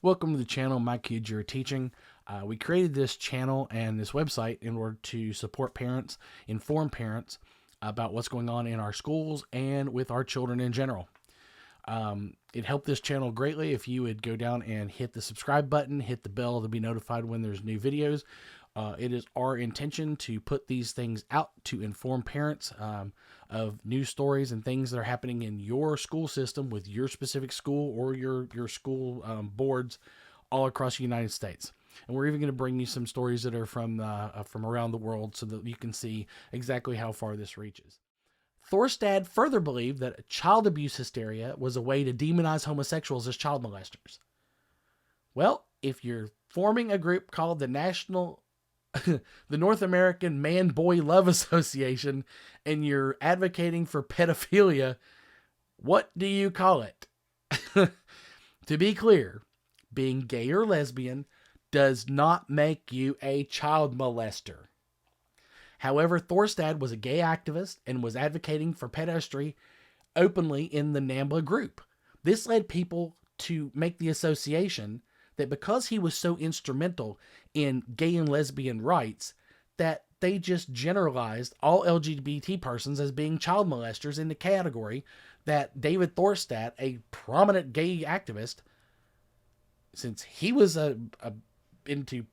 Welcome to the channel, My Kids You're Teaching. We created this channel and this website in order to support parents, inform parents about what's going on in our schools and with our children in general. It helped this channel greatly if you would go down and hit the subscribe button, hit the bell to be notified when there's new videos. It is our intention to put these things out to inform parents of news stories and things that are happening in your school system with your specific school or your school boards all across the United States. And we're even going to bring you some stories that are from around the world so that you can see exactly how far this reaches. Thorstad further believed that child abuse hysteria was a way to demonize homosexuals as child molesters. Well, if you're forming a group called the North American Man-Boy Love Association and you're advocating for pedophilia, what do you call it? To be clear, being gay or lesbian does not make you a child molester. However, Thorstad was a gay activist and was advocating for pedastry openly in the NAMBLA group. This led people to make the association that because he was so instrumental in gay and lesbian rights, that they just generalized all LGBT persons as being child molesters in the category that David Thorstad, a prominent gay activist, since he was into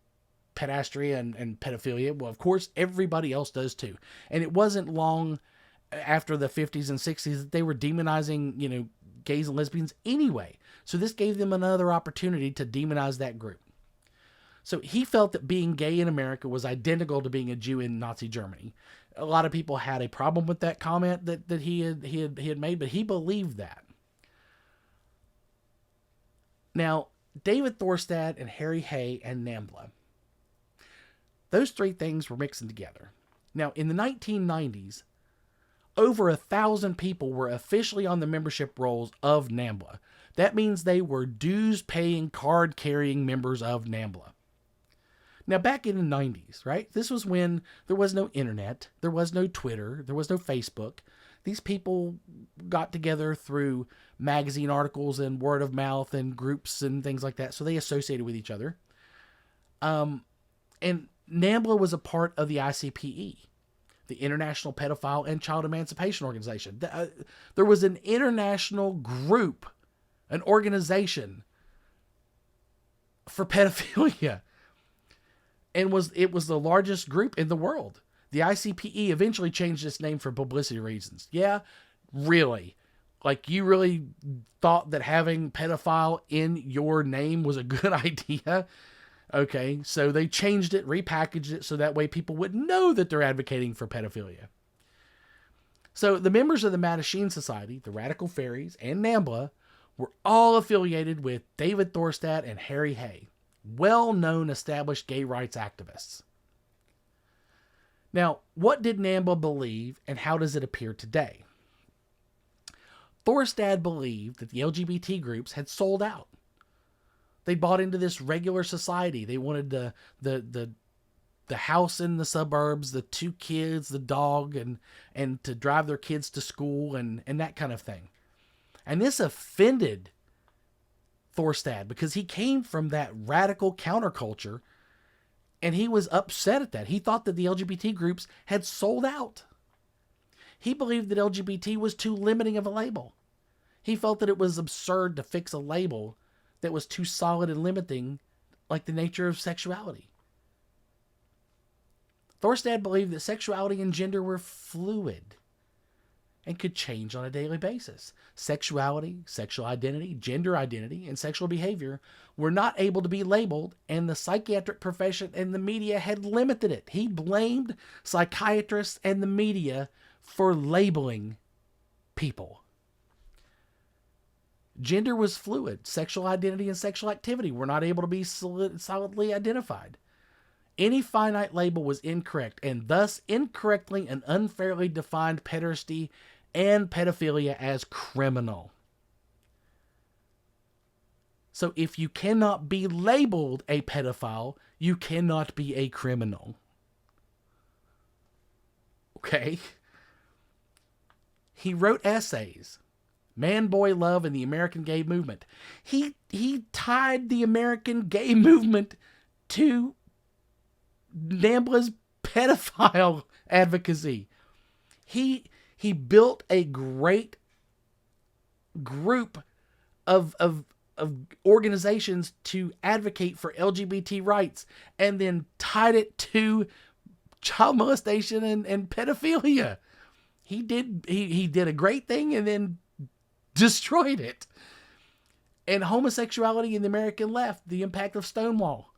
pedastry and pedophilia, well, of course, everybody else does too. And it wasn't long after the 50s and 60s that they were demonizing, gays and lesbians anyway. So this gave them another opportunity to demonize that group. So he felt that being gay in America was identical to being a Jew in Nazi Germany. A lot of people had a problem with that comment that he had made, but he believed that. Now, David Thorstad and Harry Hay and NAMBLA, those three things were mixing together. Now, in the 1990s, over 1,000 people were officially on the membership rolls of NAMBLA. That means they were dues-paying, card-carrying members of NAMBLA. Now, back in the 90s, right? This was when there was no internet, there was no Twitter, there was no Facebook. These people got together through magazine articles and word of mouth and groups and things like that, so they associated with each other. And NAMBLA was a part of the ICPE, the International Pedophile and Child Emancipation Organization. There was an international group, an organization for pedophilia. And it was the largest group in the world. The ICPE eventually changed its name for publicity reasons. Yeah, really. Like, you really thought that having pedophile in your name was a good idea? Okay, so they changed it, repackaged it, so that way people would know that they're advocating for pedophilia. So the members of the Mattachine Society, the Radical Fairies, and NAMBLA were all affiliated with David Thorstad and Harry Hay, well-known established gay rights activists. Now, what did NAMBLA believe, and how does it appear today? Thorstad believed that the LGBT groups had sold out. They bought into this regular society. They wanted the house in the suburbs, the 2 kids, the dog, and to drive their kids to school and that kind of thing. And this offended Thorstad because he came from that radical counterculture and he was upset at that. He thought that the LGBT groups had sold out. He believed that LGBT was too limiting of a label. He felt that it was absurd to fix a label that was too solid and limiting, like the nature of sexuality. Thorstad believed that sexuality and gender were fluid and could change on a daily basis. Sexuality, sexual identity, gender identity, and sexual behavior were not able to be labeled, and the psychiatric profession and the media had limited it. He blamed psychiatrists and the media for labeling people. Gender was fluid. Sexual identity and sexual activity were not able to be solidly identified. Any finite label was incorrect, and thus incorrectly and unfairly defined pederasty and pedophilia as criminal. So if you cannot be labeled a pedophile, you cannot be a criminal. Okay? He wrote essays man boy love and the American gay movement. He tied the American gay movement to NAMBLA's pedophile advocacy. He built a great group of organizations to advocate for LGBT rights, and then tied it to child molestation and pedophilia. He did a great thing and then destroyed it. And homosexuality in the American left, the impact of Stonewall.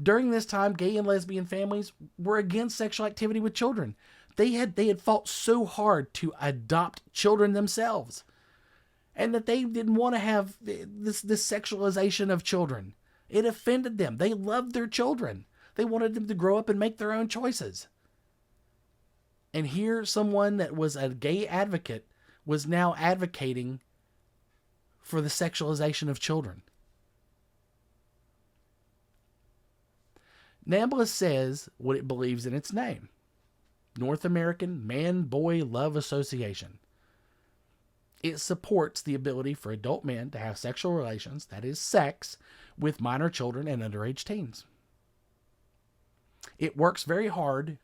During this time, gay and lesbian families were against sexual activity with children. They had fought so hard to adopt children themselves, and that they didn't want to have this sexualization of children. It offended them. They loved their children. They wanted them to grow up and make their own choices. And here, someone that was a gay advocate was now advocating for the sexualization of children. NAMBLA says what it believes in its name: North American Man-Boy Love Association. It supports the ability for adult men to have sexual relations, that is, sex, with minor children and underage teens. It works very hard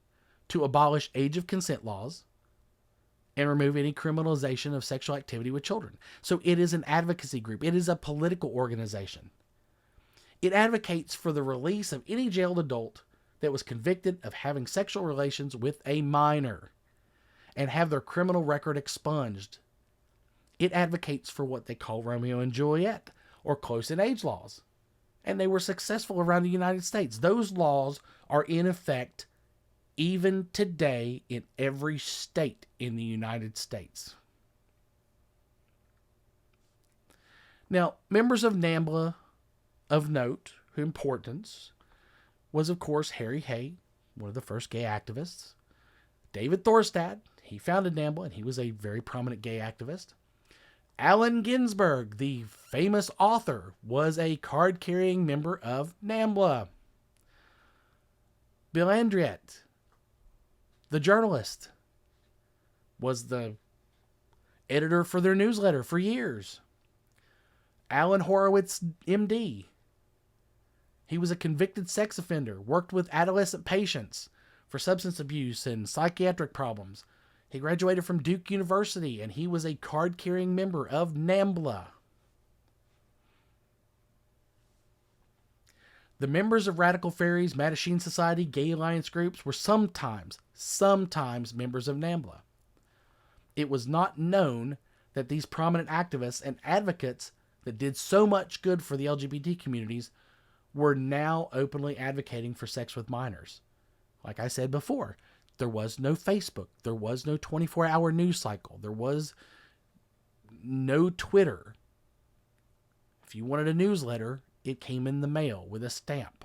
to abolish age of consent laws and remove any criminalization of sexual activity with children. So it is an advocacy group. It is a political organization. It advocates for the release of any jailed adult that was convicted of having sexual relations with a minor and have their criminal record expunged. It advocates for what they call Romeo and Juliet, or close in age laws. And they were successful around the United States. Those laws are in effect even today in every state in the United States. Now, members of NAMBLA of note, importance, was of course Harry Hay, one of the first gay activists. David Thorstad, he founded NAMBLA, and he was a very prominent gay activist. Allen Ginsberg, the famous author, was a card-carrying member of NAMBLA. Bill Andriette, the journalist, was the editor for their newsletter for years. Alan Horowitz, MD. He was a convicted sex offender, worked with adolescent patients for substance abuse and psychiatric problems. He graduated from Duke University, and he was a card-carrying member of NAMBLA. The members of Radical Fairies, Mattachine Society, Gay Alliance groups were sometimes members of NAMBLA. It was not known that these prominent activists and advocates that did so much good for the LGBT communities were now openly advocating for sex with minors. Like I said before, there was no Facebook. There was no 24-hour news cycle. There was no Twitter. If you wanted a newsletter, it came in the mail with a stamp.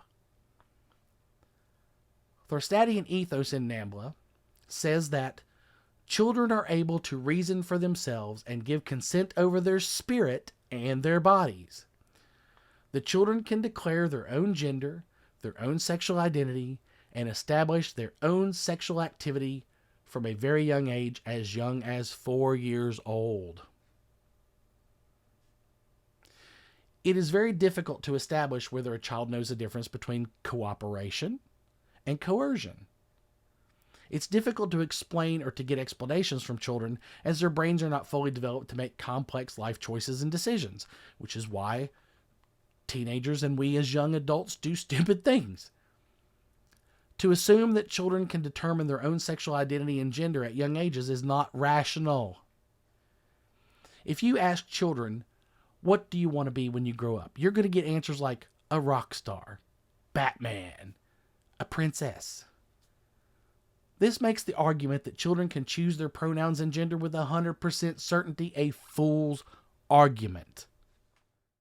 Thorstadian ethos in NAMBLA says that children are able to reason for themselves and give consent over their spirit and their bodies. The children can declare their own gender, their own sexual identity, and establish their own sexual activity from a very young age, as young as 4 years old. It is very difficult to establish whether a child knows the difference between cooperation and coercion. It's difficult to explain or to get explanations from children, as their brains are not fully developed to make complex life choices and decisions, which is why teenagers and we as young adults do stupid things. To assume that children can determine their own sexual identity and gender at young ages is not rational. If you ask children, what do you want to be when you grow up? You're going to get answers like a rock star, Batman, a princess. This makes the argument that children can choose their pronouns and gender with 100% certainty a fool's argument.